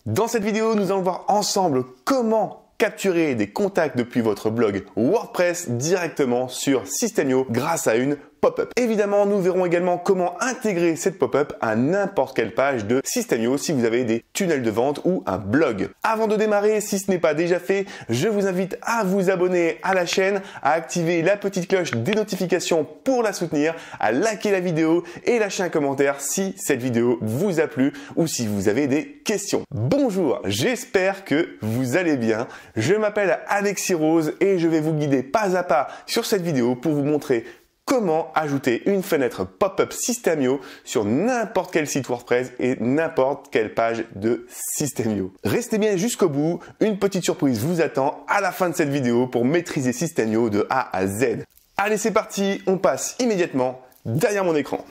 Dans cette vidéo, nous allons voir ensemble comment capturer des contacts depuis votre blog WordPress directement sur System.io grâce à une pop-up. Évidemment, nous verrons également comment intégrer cette pop-up à n'importe quelle page de System.io si vous avez des tunnels de vente ou un blog. Avant de démarrer, si ce n'est pas déjà fait, je vous invite à vous abonner à la chaîne, à activer la petite cloche des notifications pour la soutenir, à liker la vidéo et lâcher un commentaire si cette vidéo vous a plu ou si vous avez des questions. Bonjour, j'espère que vous allez bien. Je m'appelle Alexis Rose et je vais vous guider pas à pas sur cette vidéo pour vous montrer comment ajouter une fenêtre pop-up System.io sur n'importe quel site WordPress et n'importe quelle page de System.io. Restez bien jusqu'au bout, une petite surprise vous attend à la fin de cette vidéo pour maîtriser System.io de A à Z. Allez, c'est parti, on passe immédiatement derrière mon écran.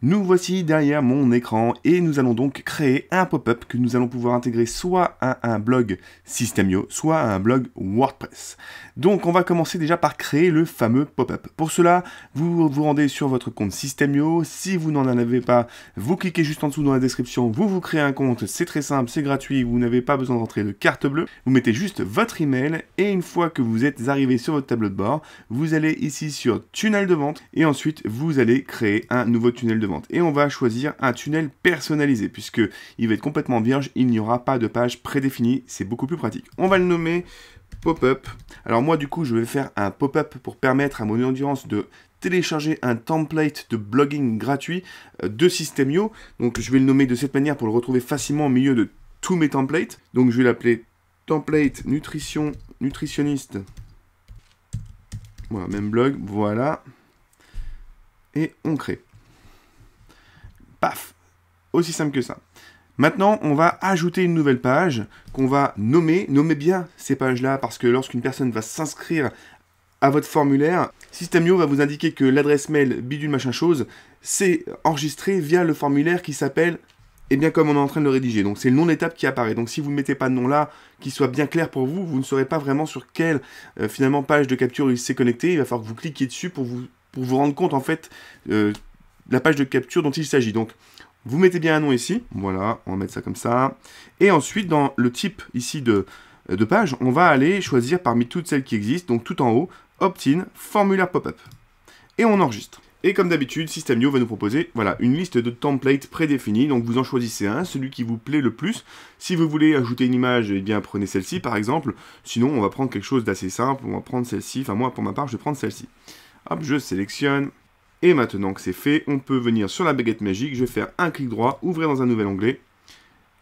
Nous voici derrière mon écran et nous allons donc créer un pop-up que nous allons pouvoir intégrer soit à un blog System.io, soit à un blog WordPress. Donc on va commencer déjà par créer le fameux pop-up. Pour cela, vous vous rendez sur votre compte System.io. Si vous n'en avez pas, vous cliquez juste en dessous dans la description, vous créez un compte, c'est très simple, c'est gratuit, vous n'avez pas besoin d'entrer de carte bleue. Vous mettez juste votre email et une fois que vous êtes arrivé sur votre tableau de bord, vous allez ici sur tunnel de vente et ensuite vous allez créer un nouveau tunnel de vente. Et on va choisir un tunnel personnalisé puisque il va être complètement vierge, il n'y aura pas de page prédéfinie, c'est beaucoup plus pratique. On va le nommer pop-up. Alors moi du coup je vais faire un pop-up pour permettre à mon audience de télécharger un template de blogging gratuit de System.io. Donc je vais le nommer de cette manière pour le retrouver facilement au milieu de tous mes templates. Donc je vais l'appeler template nutritionniste. Voilà, même blog, voilà. Et on crée. Paf, aussi simple que ça. Maintenant, on va ajouter une nouvelle page qu'on va nommer. Nommez bien ces pages-là parce que lorsqu'une personne va s'inscrire à votre formulaire, System.io va vous indiquer que l'adresse mail bidule machin chose, c'est enregistré via le formulaire qui s'appelle, et bien comme on est en train de le rédiger. Donc c'est le nom d'étape qui apparaît. Donc si vous ne mettez pas de nom là, qui soit bien clair pour vous, vous ne saurez pas vraiment sur quelle finalement page de capture il s'est connecté. Il va falloir que vous cliquiez dessus pour vous rendre compte en fait la page de capture dont il s'agit. Donc, vous mettez bien un nom ici. Voilà, on va mettre ça comme ça. Et ensuite, dans le type ici de page, on va aller choisir parmi toutes celles qui existent, donc tout en haut, Opt-in, formulaire pop-up. Et on enregistre. Et comme d'habitude, System.io va nous proposer voilà, une liste de templates prédéfinis. Donc, vous en choisissez un, celui qui vous plaît le plus. Si vous voulez ajouter une image, eh bien, prenez celle-ci, par exemple. Sinon, on va prendre quelque chose d'assez simple. On va prendre celle-ci. Enfin, moi, pour ma part, je vais prendre celle-ci. Hop, je sélectionne. Et maintenant que c'est fait, on peut venir sur la baguette magique, je vais faire un clic droit, ouvrir dans un nouvel onglet,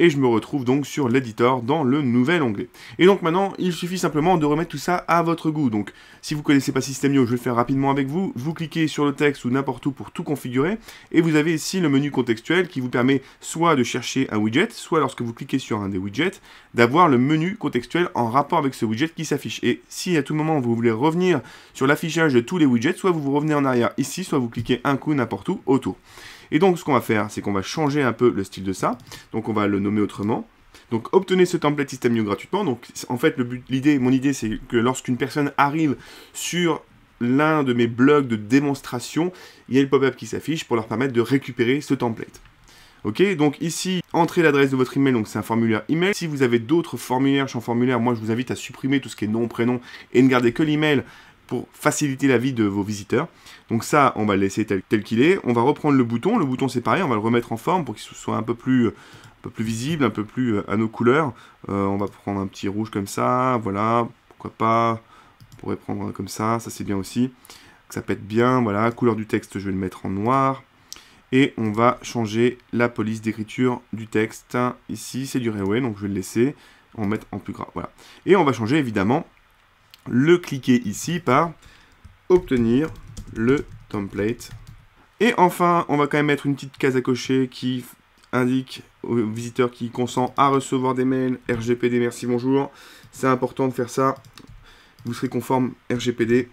et je me retrouve donc sur l'éditeur dans le nouvel onglet. Et donc maintenant, il suffit simplement de remettre tout ça à votre goût. Donc, si vous ne connaissez pas System.io, je vais le faire rapidement avec vous. Vous cliquez sur le texte ou n'importe où pour tout configurer, et vous avez ici le menu contextuel qui vous permet soit de chercher un widget, soit lorsque vous cliquez sur un des widgets, d'avoir le menu contextuel en rapport avec ce widget qui s'affiche. Et si à tout moment vous voulez revenir sur l'affichage de tous les widgets, soit vous revenez en arrière ici, soit vous cliquez un coup n'importe où autour. Et donc, ce qu'on va faire, c'est qu'on va changer un peu le style de ça. Donc, on va le nommer autrement. Donc, obtenez ce template System.io gratuitement. Donc, en fait, mon idée, c'est que lorsqu'une personne arrive sur l'un de mes blogs de démonstration, il y a le pop-up qui s'affiche pour leur permettre de récupérer ce template. Ok, donc ici, entrez l'adresse de votre email, donc c'est un formulaire email. Si vous avez d'autres formulaires, champs formulaires, moi, je vous invite à supprimer tout ce qui est nom, prénom et ne garder que l'email pour faciliter la vie de vos visiteurs. Donc ça, on va le laisser tel qu'il est. On va reprendre le bouton. Le bouton, c'est pareil, on va le remettre en forme pour qu'il soit un peu plus visible, un peu plus à nos couleurs. On va prendre un petit rouge comme ça, voilà, pourquoi pas. On pourrait prendre un comme ça c'est bien aussi. Que ça pète bien, voilà. Couleur du texte, je vais le mettre en noir. Et on va changer la police d'écriture du texte. Ici, c'est du Railway, donc je vais le laisser. On va mettre en plus gras, voilà. Et on va changer, évidemment, le cliquer ici par obtenir le template. Et enfin, on va quand même mettre une petite case à cocher qui indique aux visiteurs qui consent à recevoir des mails RGPD, merci, bonjour. C'est important de faire ça. Vous serez conforme RGPD.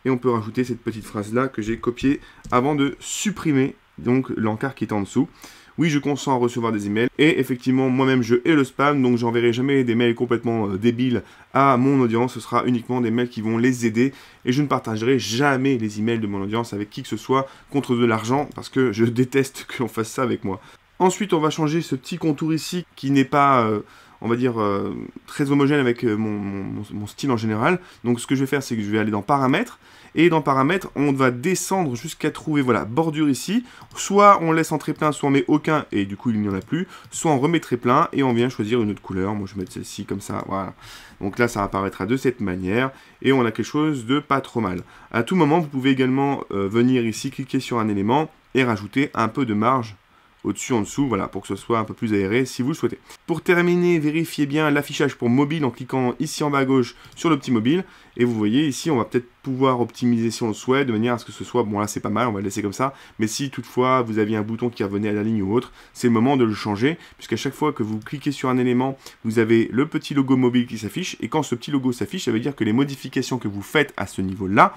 Et on peut rajouter cette petite phrase-là que j'ai copiée avant de supprimer donc l'encart qui est en dessous. Oui, je consens à recevoir des emails. Et effectivement, moi-même, je hais le spam, donc j'enverrai jamais des mails complètement débiles à mon audience. Ce sera uniquement des mails qui vont les aider. Et je ne partagerai jamais les emails de mon audience avec qui que ce soit contre de l'argent, parce que je déteste que l'on fasse ça avec moi. Ensuite, on va changer ce petit contour ici, qui n'est pas... on va dire, très homogène avec mon style en général. Donc ce que je vais faire, c'est que je vais aller dans Paramètres, et dans Paramètres, on va descendre jusqu'à trouver, voilà, bordure ici. Soit on laisse entrer plein, soit on met aucun, et du coup il n'y en a plus. Soit on remet très plein, et on vient choisir une autre couleur. Moi je vais mettre celle-ci, comme ça, voilà. Donc là, ça apparaîtra de cette manière, et on a quelque chose de pas trop mal. À tout moment, vous pouvez également venir ici, cliquer sur un élément, et rajouter un peu de marge au-dessus, en dessous, voilà, pour que ce soit un peu plus aéré si vous le souhaitez. Pour terminer, vérifiez bien l'affichage pour mobile en cliquant ici en bas à gauche sur le petit mobile. Et vous voyez ici, on va peut-être pouvoir optimiser si on le souhaite, de manière à ce que ce soit, bon là c'est pas mal, on va le laisser comme ça. Mais si toutefois vous aviez un bouton qui revenait à la ligne ou autre, c'est le moment de le changer, puisqu'à chaque fois que vous cliquez sur un élément, vous avez le petit logo mobile qui s'affiche. Et quand ce petit logo s'affiche, ça veut dire que les modifications que vous faites à ce niveau-là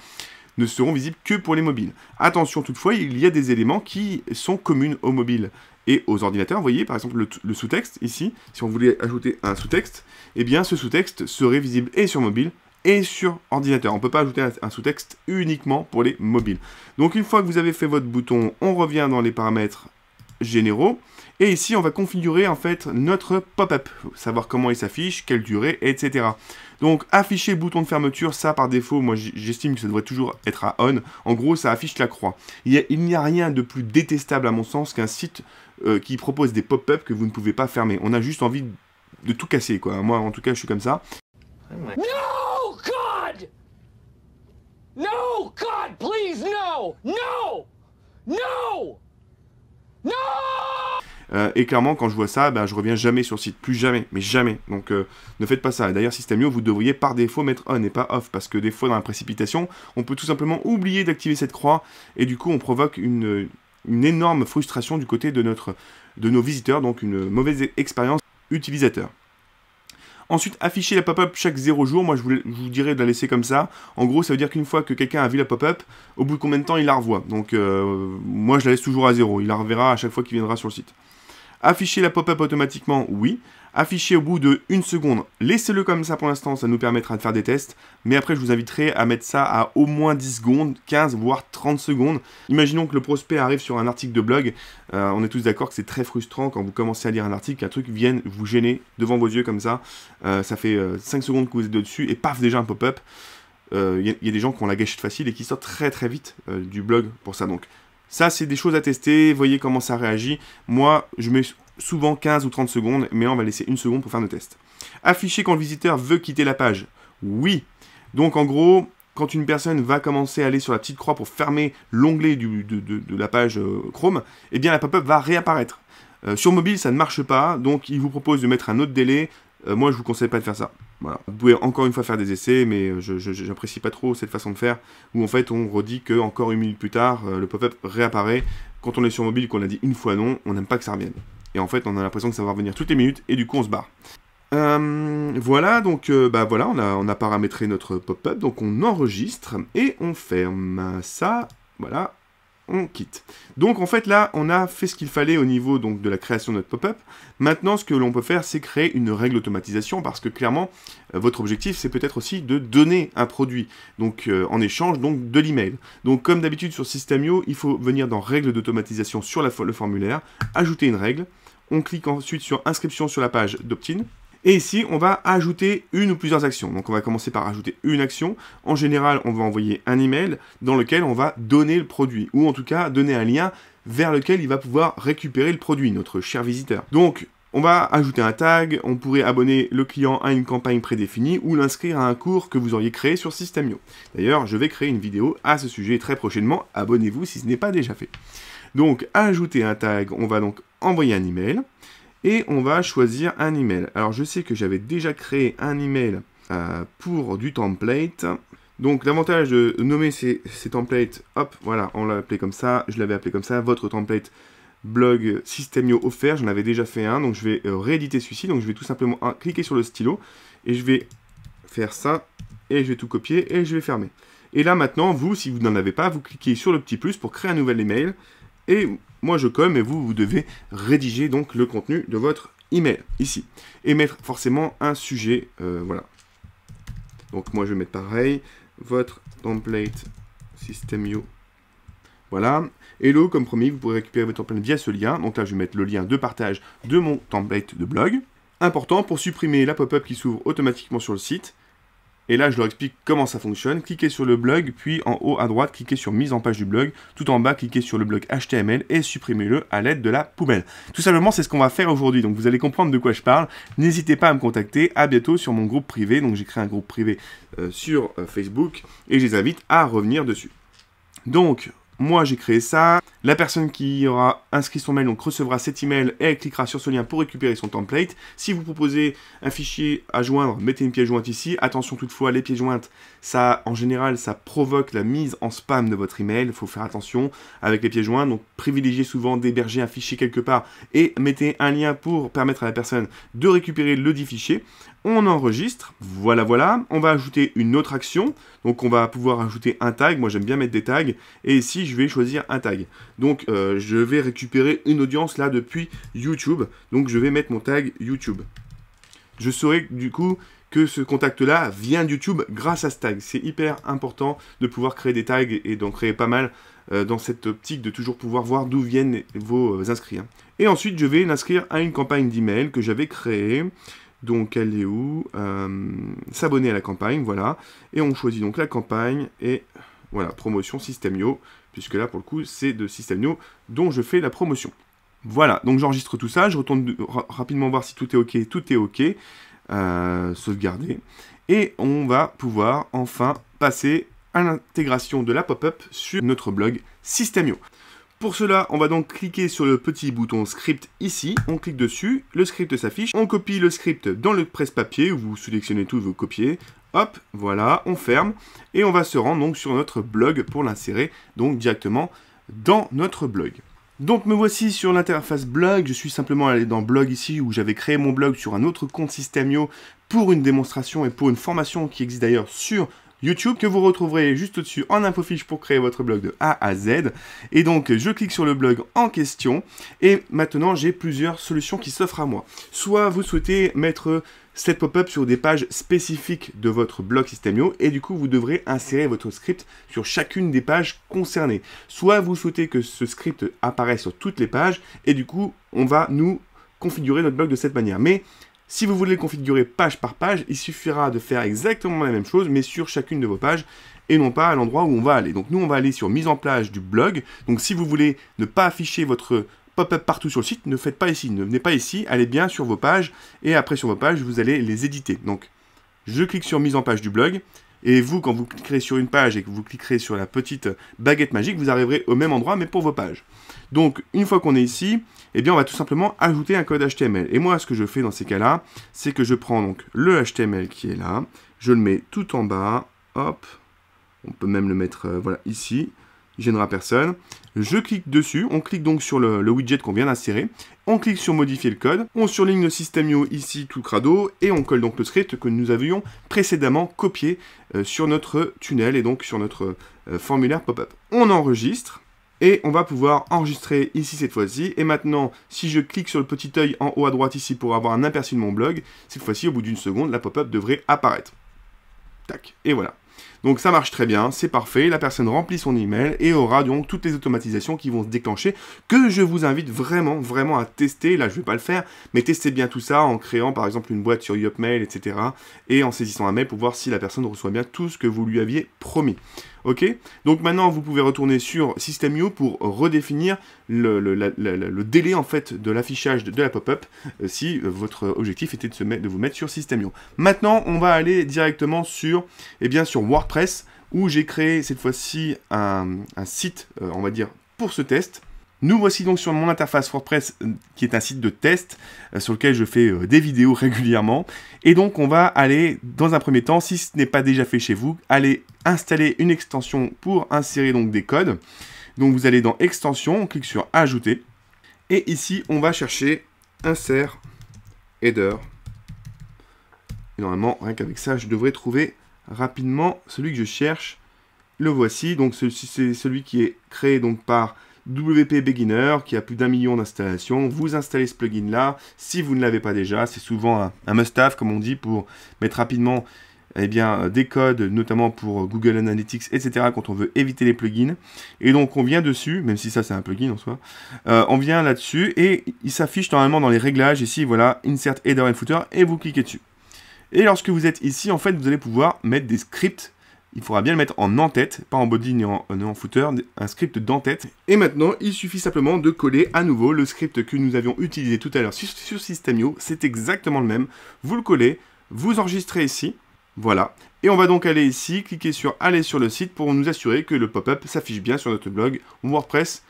ne seront visibles que pour les mobiles. Attention toutefois, il y a des éléments qui sont communs aux mobiles et aux ordinateurs. Vous voyez par exemple le sous-texte ici, si on voulait ajouter un sous-texte, eh bien ce sous-texte serait visible et sur mobile et sur ordinateur. On ne peut pas ajouter un sous-texte uniquement pour les mobiles. Donc une fois que vous avez fait votre bouton, on revient dans les paramètres généraux. Et ici, on va configurer en fait notre pop-up, savoir comment il s'affiche, quelle durée, etc. Donc, afficher le bouton de fermeture, ça par défaut, moi j'estime que ça devrait toujours être à on. En gros, ça affiche la croix. Il n'y a rien de plus détestable à mon sens qu'un site qui propose des pop-up que vous ne pouvez pas fermer. On a juste envie de tout casser, quoi. Moi, en tout cas, je suis comme ça. No, God! No, God, please, no! No! No! No! Et clairement, quand je vois ça, ben, je reviens jamais sur le site. Plus jamais, mais jamais. Donc, ne faites pas ça. D'ailleurs, Systemio, vous devriez par défaut mettre on et pas off. Parce que des fois, dans la précipitation, on peut tout simplement oublier d'activer cette croix. Et du coup, on provoque une énorme frustration du côté de nos visiteurs. Donc, une mauvaise expérience utilisateur. Ensuite, afficher la pop-up chaque 0 jours. Moi, je vous dirais de la laisser comme ça. En gros, ça veut dire qu'une fois que quelqu'un a vu la pop-up, au bout de combien de temps il la revoit. Donc, moi, je la laisse toujours à 0. Il la reverra à chaque fois qu'il viendra sur le site. Afficher la pop-up automatiquement, oui. Afficher au bout de 1 seconde, laissez-le comme ça pour l'instant, ça nous permettra de faire des tests. Mais après, je vous inviterai à mettre ça à au moins 10 secondes, 15, voire 30 secondes. Imaginons que le prospect arrive sur un article de blog. On est tous d'accord que c'est très frustrant quand vous commencez à lire un article, qu'un truc vienne vous gêner devant vos yeux comme ça. Ça fait 5 secondes que vous êtes dessus et paf, déjà un pop-up. Il y a des gens qui ont la gâchette facile et qui sortent très très vite du blog pour ça. Donc, ça, c'est des choses à tester, voyez comment ça réagit. Moi, je mets souvent 15 ou 30 secondes, mais on va laisser 1 seconde pour faire nos tests. Afficher quand le visiteur veut quitter la page. Oui. Donc, en gros, quand une personne va commencer à aller sur la petite croix pour fermer l'onglet de la page Chrome, eh bien, la pop-up va réapparaître. Sur mobile, ça ne marche pas, donc il vous propose de mettre un autre délai. Moi, je vous conseille pas de faire ça. Voilà. Vous pouvez encore une fois faire des essais, mais je n'apprécie pas trop cette façon de faire, où en fait on redit que encore 1 minute plus tard, le pop-up réapparaît. Quand on est sur mobile, qu'on a dit une fois non, on n'aime pas que ça revienne. Et en fait, on a l'impression que ça va revenir toutes les minutes, et du coup on se barre. Voilà, donc voilà, on a paramétré notre pop-up, donc on enregistre, et on ferme ça, voilà. On quitte. Donc en fait là, on a fait ce qu'il fallait au niveau donc, de la création de notre pop-up. Maintenant, ce que l'on peut faire, c'est créer une règle d'automatisation parce que clairement, votre objectif, c'est peut-être aussi de donner un produit. Donc en échange donc, de l'email. Donc comme d'habitude sur Systemio, il faut venir dans règle d'automatisation sur le formulaire, ajouter une règle. On clique ensuite sur inscription sur la page d'opt-in. Et ici, on va ajouter une ou plusieurs actions. Donc, on va commencer par ajouter une action. En général, on va envoyer un email dans lequel on va donner le produit. Ou en tout cas, donner un lien vers lequel il va pouvoir récupérer le produit, notre cher visiteur. Donc, on va ajouter un tag. On pourrait abonner le client à une campagne prédéfinie ou l'inscrire à un cours que vous auriez créé sur Systemio. D'ailleurs, je vais créer une vidéo à ce sujet très prochainement. Abonnez-vous si ce n'est pas déjà fait. Donc, ajouter un tag. On va donc envoyer un email. Et on va choisir un email. Alors, je sais que j'avais déjà créé un email pour du template. Donc, l'avantage de nommer ces templates, hop, voilà, on l'a appelé comme ça, je l'avais appelé comme ça, votre template blog Systemio offert, j'en avais déjà fait un, donc je vais rééditer celui-ci. Donc, je vais tout simplement cliquer sur le stylo et je vais faire ça et je vais tout copier et je vais fermer. Et là, maintenant, vous, si vous n'en avez pas, vous cliquez sur le petit plus pour créer un nouvel email et moi je colle, mais vous devez rédiger donc le contenu de votre email, ici. Et mettre forcément un sujet, voilà. Donc moi je vais mettre pareil, votre template System.io. Voilà. Hello, comme promis, vous pourrez récupérer votre template via ce lien. Donc là, je vais mettre le lien de partage de mon template de blog. Important, pour supprimer la pop-up qui s'ouvre automatiquement sur le site. Et là, je leur explique comment ça fonctionne. Cliquez sur le blog, puis en haut à droite, cliquez sur mise en page du blog. Tout en bas, cliquez sur le blog HTML et supprimez-le à l'aide de la poubelle. Tout simplement, c'est ce qu'on va faire aujourd'hui. Donc, vous allez comprendre de quoi je parle. N'hésitez pas à me contacter. À bientôt sur mon groupe privé. Donc, j'ai créé un groupe privé sur Facebook et je les invite à revenir dessus. Donc, moi, j'ai créé ça. La personne qui aura inscrit son mail donc recevra cet email et elle cliquera sur ce lien pour récupérer son template. Si vous proposez un fichier à joindre, mettez une pièce jointe ici. Attention toutefois, les pièces jointes, ça, en général, ça provoque la mise en spam de votre email. Il faut faire attention avec les pièces jointes. Donc, privilégiez souvent d'héberger un fichier quelque part et mettez un lien pour permettre à la personne de récupérer le dit fichier. On enregistre, voilà, on va ajouter une autre action, donc on va pouvoir ajouter un tag, moi j'aime bien mettre des tags, et ici je vais choisir un tag. Donc je vais récupérer une audience là depuis YouTube, donc je vais mettre mon tag YouTube. Je saurai du coup que ce contact-là vient de YouTube grâce à ce tag. C'est hyper important de pouvoir créer des tags et d'en créer pas mal dans cette optique de toujours pouvoir voir d'où viennent vos inscrits. Et ensuite je vais l'inscrire à une campagne d'email que j'avais créée. Donc, elle est où? S'abonner à la campagne, voilà. Et on choisit donc la campagne et voilà, promotion System.io, puisque là, pour le coup, c'est de System.io dont je fais la promotion. Voilà, donc j'enregistre tout ça, je retourne rapidement voir si tout est OK, sauvegarder. Et on va pouvoir enfin passer à l'intégration de la pop-up sur notre blog System.io. Pour cela, on va donc cliquer sur le petit bouton script ici, on clique dessus, le script s'affiche, on copie le script dans le presse-papier, où vous sélectionnez tout, vous copiez, hop, voilà, on ferme, et on va se rendre donc sur notre blog pour l'insérer donc directement dans notre blog. Donc me voici sur l'interface blog, je suis simplement allé dans blog ici, où j'avais créé mon blog sur un autre compte System.io pour une démonstration et pour une formation qui existe d'ailleurs sur YouTube, que vous retrouverez juste au-dessus en infofiche pour créer votre blog de A à Z. Et donc, je clique sur le blog en question, et maintenant, j'ai plusieurs solutions qui s'offrent à moi. Soit vous souhaitez mettre cette pop-up sur des pages spécifiques de votre blog System.io, et du coup, vous devrez insérer votre script sur chacune des pages concernées. Soit vous souhaitez que ce script apparaisse sur toutes les pages, et du coup, on va nous configurer notre blog de cette manière. Mais si vous voulez le configurer page par page, il suffira de faire exactement la même chose, mais sur chacune de vos pages, et non pas à l'endroit où on va aller. Donc nous, on va aller sur mise en place du blog. Donc si vous voulez ne pas afficher votre pop-up partout sur le site, ne faites pas ici. Ne venez pas ici, allez bien sur vos pages, et après sur vos pages, vous allez les éditer. Donc je clique sur mise en page du blog, et vous, quand vous cliquerez sur une page et que vous cliquerez sur la petite baguette magique, vous arriverez au même endroit, mais pour vos pages. Donc, une fois qu'on est ici, eh bien, on va tout simplement ajouter un code HTML. Et moi, ce que je fais dans ces cas-là, c'est que je prends donc le HTML qui est là, je le mets tout en bas, hop, on peut même le mettre, voilà, ici, il gênera personne. Je clique dessus, on clique donc sur le widget qu'on vient d'insérer, on clique sur modifier le code, on surligne le System.io ici tout crado, et on colle donc le script que nous avions précédemment copié sur notre tunnel et donc sur notre formulaire pop-up. On enregistre, et on va pouvoir enregistrer ici cette fois-ci. Et maintenant, si je clique sur le petit œil en haut à droite ici pour avoir un aperçu de mon blog, cette fois-ci, au bout d'une seconde, la pop-up devrait apparaître. Tac, et voilà. Donc ça marche très bien, c'est parfait, la personne remplit son email et aura donc toutes les automatisations qui vont se déclencher, que je vous invite vraiment à tester. Là je vais pas le faire, mais testez bien tout ça en créant par exemple une boîte sur Yopmail, etc. et en saisissant un mail pour voir si la personne reçoit bien tout ce que vous lui aviez promis. Ok, donc maintenant vous pouvez retourner sur System.io pour redéfinir le délai en fait de l'affichage de la pop-up si votre objectif était de vous mettre sur System.io. Maintenant on va aller directement sur WordPress où j'ai créé cette fois-ci un site on va dire pour ce test. Nous voici donc sur mon interface WordPress qui est un site de test sur lequel je fais des vidéos régulièrement. Et donc on va aller dans un premier temps, si ce n'est pas déjà fait chez vous, aller installer une extension pour insérer donc des codes. Donc vous allez dans extension, on clique sur ajouter. Et ici on va chercher insert header. Et normalement rien qu'avec ça je devrais trouver rapidement celui que je cherche. Le voici, donc c'est celui qui est créé donc par WP Beginner qui a plus d'1 million d'installations. Vous installez ce plugin là, si vous ne l'avez pas déjà, c'est souvent un must-have comme on dit pour mettre rapidement des codes, notamment pour Google Analytics, etc. quand on veut éviter les plugins. Et donc on vient dessus, même si ça c'est un plugin en soi, on vient là-dessus et il s'affiche normalement dans les réglages ici, voilà, Insert Header and Footer, et vous cliquez dessus. Et lorsque vous êtes ici, en fait, vous allez pouvoir mettre des scripts. Il faudra bien le mettre en en-tête, pas en body ni en footer, un script d'en-tête. Et maintenant, il suffit simplement de coller à nouveau le script que nous avions utilisé tout à l'heure sur System.io. C'est exactement le même. Vous le collez, vous enregistrez ici. Voilà. Et on va donc aller ici, cliquer sur aller sur le site pour nous assurer que le pop-up s'affiche bien sur notre blog WordPress.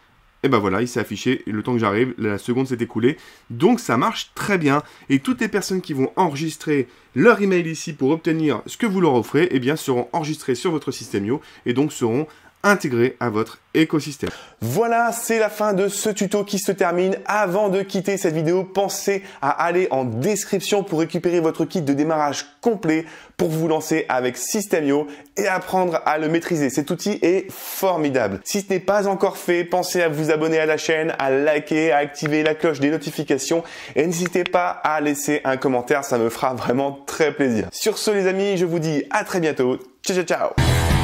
Et ben voilà, il s'est affiché, le temps que j'arrive, la seconde s'est écoulée. Donc ça marche très bien. Et toutes les personnes qui vont enregistrer leur email ici pour obtenir ce que vous leur offrez, eh bien seront enregistrées sur votre System.io et donc seront intégrés à votre écosystème. Voilà, c'est la fin de ce tuto qui se termine. Avant de quitter cette vidéo, pensez à aller en description pour récupérer votre kit de démarrage complet pour vous lancer avec System.io et apprendre à le maîtriser. Cet outil est formidable. Si ce n'est pas encore fait, pensez à vous abonner à la chaîne, à liker, à activer la cloche des notifications et n'hésitez pas à laisser un commentaire, ça me fera vraiment très plaisir. Sur ce les amis, je vous dis à très bientôt. Ciao ciao ciao.